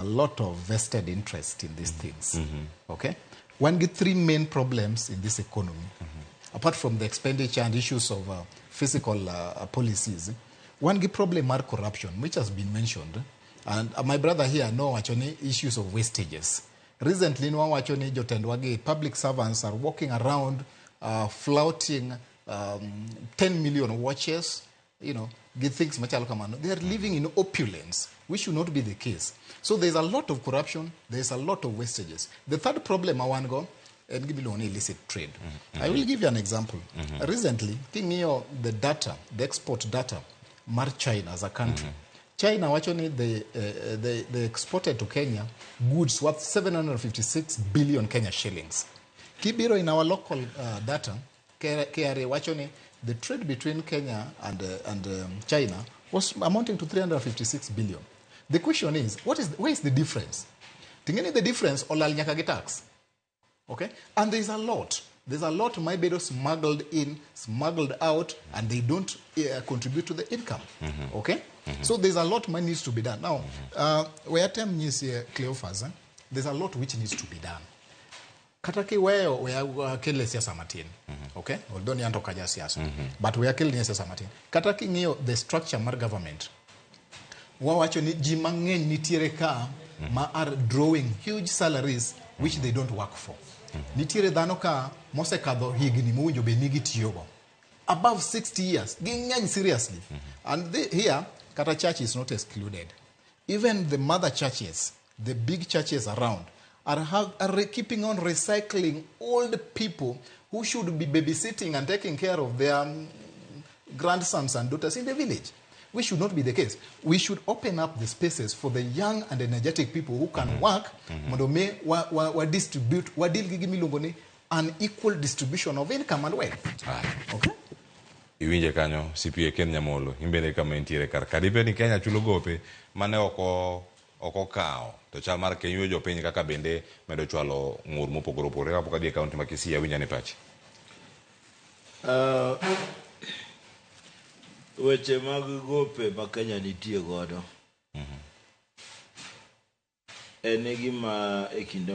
a lot of vested interest in these things. Okay? One get three main problems in this economy. Apart from the expenditure and issues of physical policies, one get problem are corruption, which has been mentioned. And my brother here know actually issues of wastages. Recently, no actually jotelo public servants are walking around flouting 10 million watches, get things much. They are living in opulence, which should not be the case. So there's a lot of corruption, there's a lot of wastages. The third problem I want to go and give you illicit trade. I will give you an example. Recently, the data, the export data, mark China as a country. China actually they exported to Kenya goods worth 756 billion Kenya shillings. Kibiro in our local data, KRA actually the trade between Kenya and China was amounting to 356 billion. The question is, where is the difference? Tingeni the difference olal nyaka tax. Okay? And there's a lot. There's a lot mibadhi smuggled in, smuggled out, and they don't contribute to the income. Okay? So there's a lot more needs to be done. Now, where time is Cleophas, there's a lot which needs to be done. Kataki where kile siasa matin. Okay? Although ni anto kaja siasa. But where kile ni siasa matin. Kataki ngiyo the structure mar government. Wawacho ni jimangen nitiere ka ma are drawing huge salaries which they don't work for. Nitiere dhano ka mose kadho higni muwinjo be nigi tiyogo. Above 60 years. Gingany seriously. And here, Kata Church is not excluded. Even the mother churches, the big churches around, are keeping on recycling old people who should be babysitting and taking care of their grandsons and daughters in the village. Which should not be the case. We should open up the spaces for the young and energetic people who can work, distribute, an equal distribution of income and wealth. Okay? Iwinje kanyo CPA Nyamolo imbele kama intire karibe ni Kenya chulo gope mane oko kao to chal mar Kenya jo piny kaka bende medo chwalo ngur mopogoro opogore kapok adhi kaunti ma Kisii winja ne pachi. Weche mag gope ma Kenya nitie godo. En gima e kinde